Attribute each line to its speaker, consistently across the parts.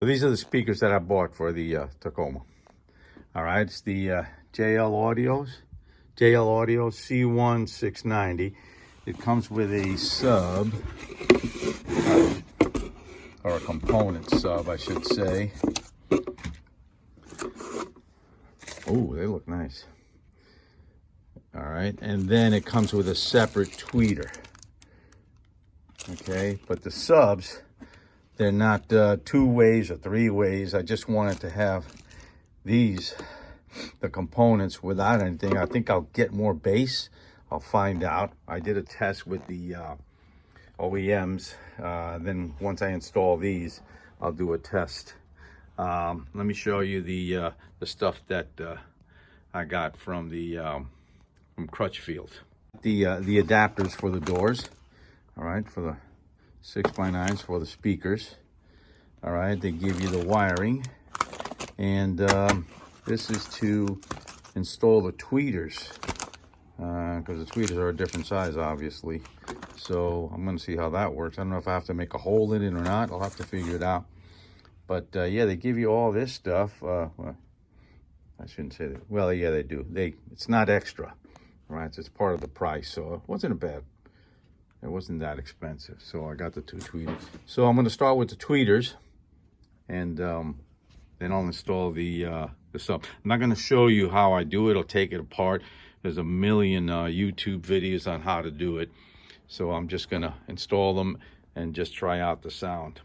Speaker 1: So these are the speakers that I bought for the Tacoma. All right, it's the JL Audio C1690. It comes with a sub, or a component sub, I should say. Oh, they look nice. All right, and then it comes with a separate tweeter. Okay, but the subs, they're not 2 ways or 3 ways. I just wanted to have these, the components, without anything. I think I'll get more bass. I'll find out. I did a test with the OEMs. Then once I install these, I'll do a test. Let me show you the stuff that I got from from Crutchfield. The adapters for the doors. All right, for the 6x9s for the speakers. All right, they give you the wiring, and this is to install the tweeters, because the tweeters are a different size, obviously. So I'm going to see how that works. I don't know if I have to make a hole in it or not. I'll have to figure it out. But yeah, they give you all this stuff. Well, I shouldn't say that. Well, yeah, they do. It's not extra, right? It's part of the price, so it wasn't bad. It wasn't that expensive. So I got the 2 tweeters. So I'm going to start with the tweeters, and then I'll install the sub. I'm not going to show you how I do it. I'll take it apart. There's a million YouTube videos on how to do it. So I'm just going to install them and just try out the sound.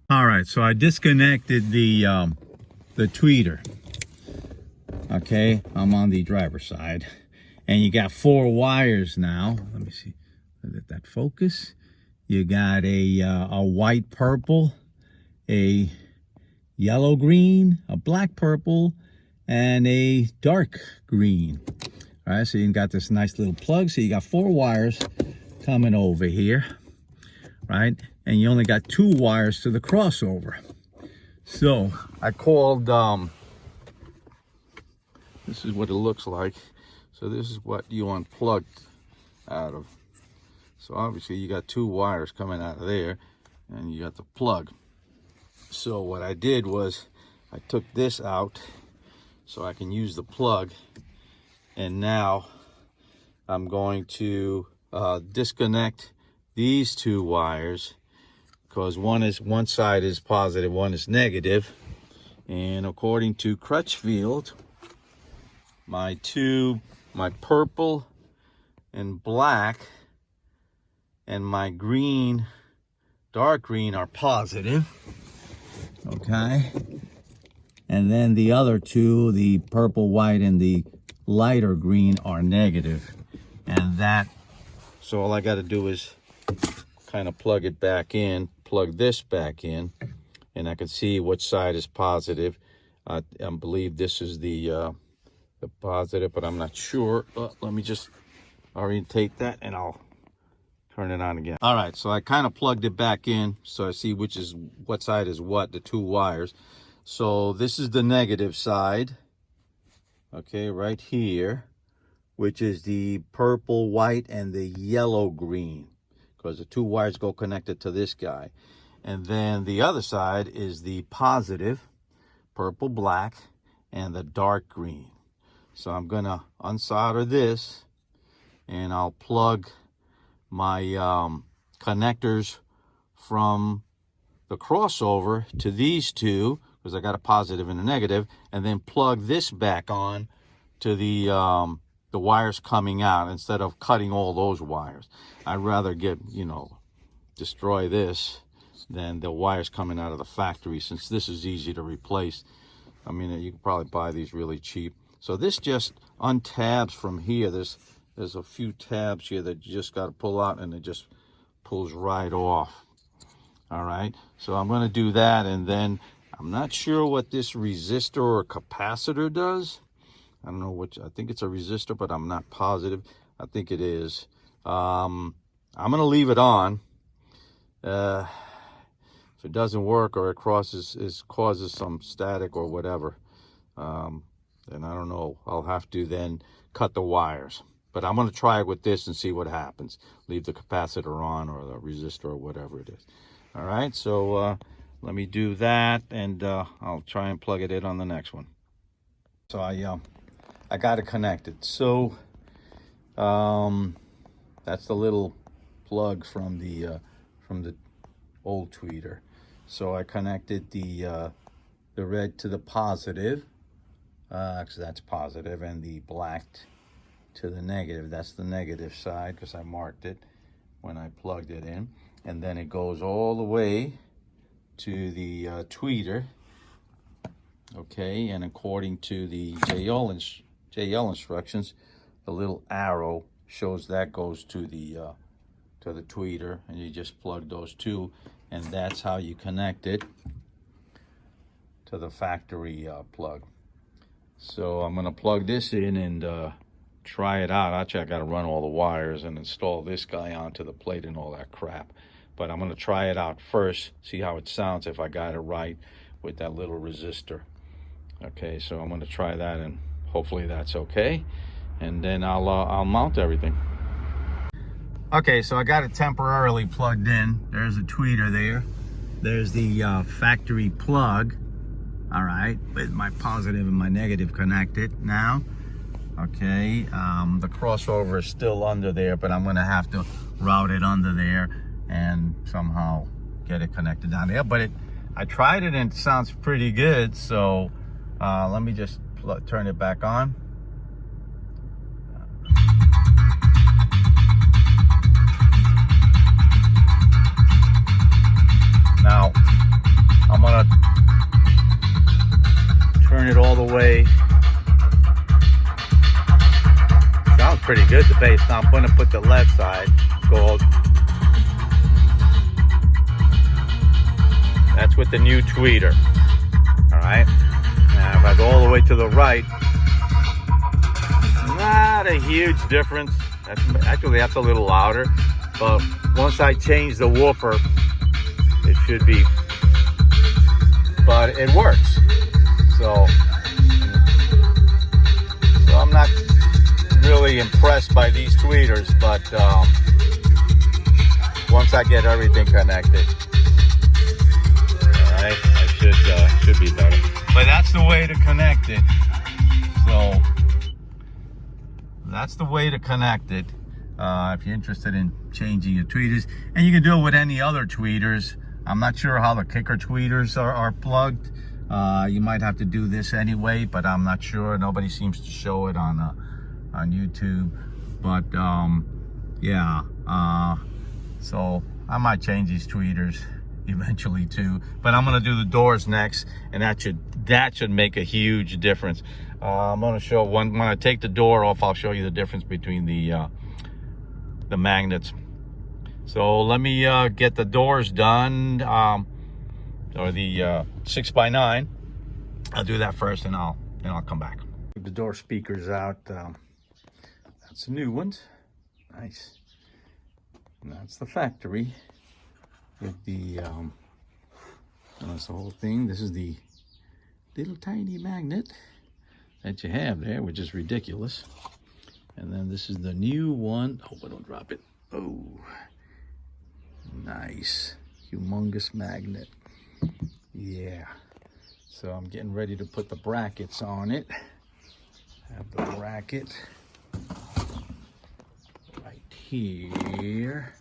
Speaker 1: All right, so I disconnected the tweeter. Okay, I'm on the driver's side, and you got 4 wires now. Let me see. Let that focus. You got a white purple, a yellow green, a black purple, and a dark green. All right, so you got this nice little plug. So you got 4 wires coming over here, right? And you only got 2 wires to the crossover. So I called, this is what it looks like. So this is what you unplugged out of. So obviously you got 2 wires coming out of there, and you got the plug. So what I did was I took this out so I can use the plug, and now I'm going to disconnect these 2 wires, because one side is positive, one is negative. And according to Crutchfield, my purple and black and my green, dark green, are positive. Okay. And then the other 2, the purple, white, and the lighter green, are negative. And so all I got to do is kind of plug it back in, plug this back in, and I can see which side is positive. I believe this is the positive, but I'm not sure. Let me just orientate that, and I'll turn it on again. All right, so I kind of plugged it back in, so I see what side is what, the 2 wires. So this is the negative side, okay, right here, which is the purple, white, and the yellow green, because the 2 wires go connected to this guy. And then the other side is the positive, purple, black, and the dark green. So I'm gonna unsolder this, and I'll plug my connectors from the crossover to these 2, because I got a positive and a negative, and then plug this back on to the wires coming out, instead of cutting all those wires. I'd rather destroy this than the wires coming out of the factory, since this is easy to replace. I mean, you can probably buy these really cheap. So this just untabs from here. There's a few tabs here that you just got to pull out, and it just pulls right off. All right, so I'm going to do that, and then I'm not sure what this resistor or capacitor does. I don't know which. I think it's a resistor, but I'm not positive. I think it is. I'm going to leave it on. If it doesn't work, or it causes some static or whatever, then I don't know. I'll have to then cut the wires. But I'm going to try it with this and see what happens. Leave the capacitor on, or the resistor, or whatever it is. All right, so let me do that, and I'll try and plug it in on the next one. So I got it connected. So that's the little plug from the old tweeter. So I connected the red to the positive, because that's positive, and the black to the negative. That's the negative side, because I marked it when I plugged it in. And then it goes all the way to the tweeter. Okay, and according to the JL instructions, the little arrow shows that goes to the tweeter, and you just plug those two, and that's how you connect it to the factory plug. So I'm gonna plug this in and try it out. Actually, I gotta run all the wires and install this guy onto the plate and all that crap. But I'm gonna try it out first, see how it sounds, if I got it right with that little resistor. Okay, so I'm gonna try that, and hopefully that's okay. And then I'll mount everything. Okay, so I got it temporarily plugged in. There's a tweeter there. There's the factory plug. All right, with my positive and my negative connected now. Okay, the crossover is still under there, but I'm gonna have to route it under there and somehow get it connected down there. But I tried it and it sounds pretty good. So let me just turn it back on. Now I'm gonna turn it all the way. Sounds pretty good, the bass. Now I'm gonna put the left side gold. That's with the new tweeter. All right. Now if I go all the way to the right, not a huge difference. That's a little louder. But once I change the woofer, it should be. But it works. So I'm not really impressed by these tweeters, but once I get everything connected, all right, I should be better. But that's the way to connect it. So that's the way to connect it. If you're interested in changing your tweeters, and you can do it with any other tweeters. I'm not sure how the kicker tweeters are plugged. You might have to do this anyway, but I'm not sure. Nobody seems to show it on YouTube. But yeah, so I might change these tweeters eventually too. But I'm gonna do the doors next, and that should make a huge difference. I'm gonna show when I take the door off, I'll show you the difference between the magnets. So let me get the doors done, or the 6x9. I'll do that first, and I'll come back. The door speakers out. That's the new ones. Nice. And that's the factory with the that's the whole thing. This is the little tiny magnet that you have there, which is ridiculous. And then this is the new one. Hope I don't drop it. Oh, nice, humongous magnet. Yeah. So I'm getting ready to put the brackets on it. Have the bracket right here.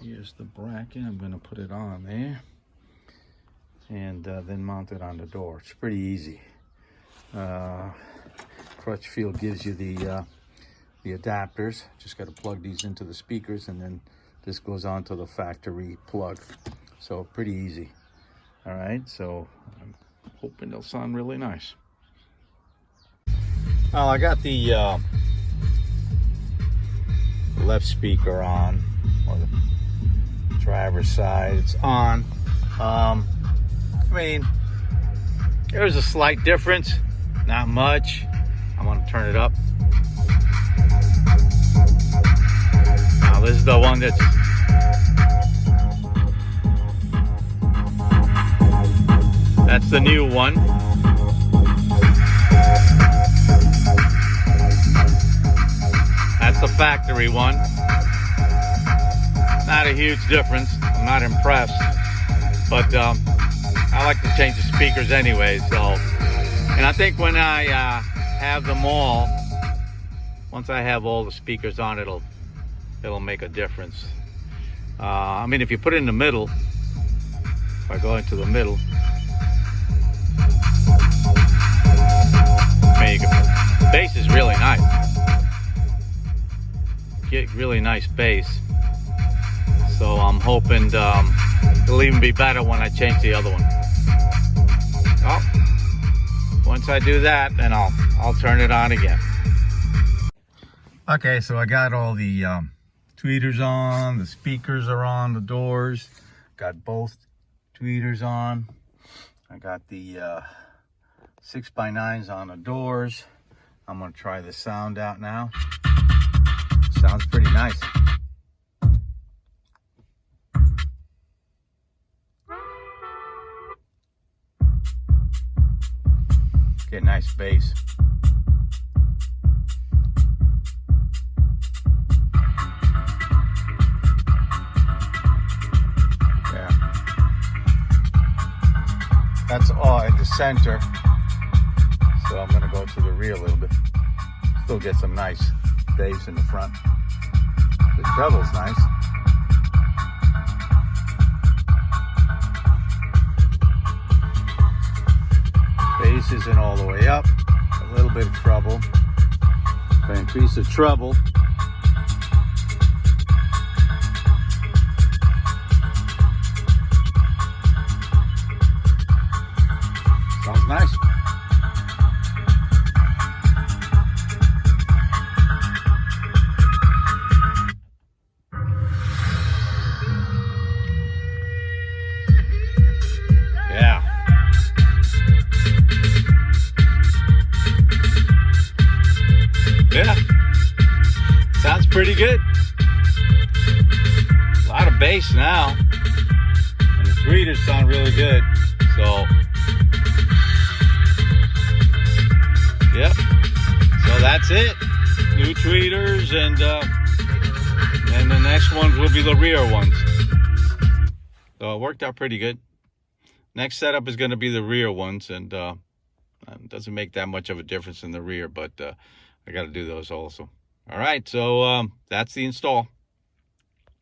Speaker 1: Here's the bracket. I'm going to put it on there, and then mount it on the door. It's pretty easy. Crutchfield gives you the adapters. Just got to plug these into the speakers, and then this goes on to the factory plug. So pretty easy. All right, so I'm hoping they'll sound really nice. Well, I got the left speaker on, or the driver's side. It's on. I mean, there's a slight difference, not much. I'm gonna turn it up. Now this is the one that's the new one. That's the factory one. Not a huge difference. I'm not impressed, but I like to change the speakers anyway, so. And I think when I have them all, once I have all the speakers on, it'll make a difference. I mean, if you put it in the middle, if I go into the middle, the bass is really nice. Get really nice bass. So I'm hoping it'll even be better when I change the other one. Oh, once I do that, then I'll turn it on again. Okay, so I got all the tweeters on, the speakers are on, the doors. Got both tweeters on. I got the 6x9s on the doors. I'm gonna try the sound out now. Sounds pretty nice. Get nice bass. Yeah. That's all in the center. So I'm gonna go to the rear a little bit. Still get some nice bass in the front. The treble's nice. Bass isn't all the way up. A little bit of treble. If I increase the treble, sounds nice. Yeah. Yeah. Sounds pretty good. A lot of bass now. And the tweeters sound really good. So, yep. So that's it. New tweeters, and the next ones will be the rear ones. So it worked out pretty good. Next setup is going to be the rear ones, and it doesn't make that much of a difference in the rear, but I got to do those also. All right, so that's the install.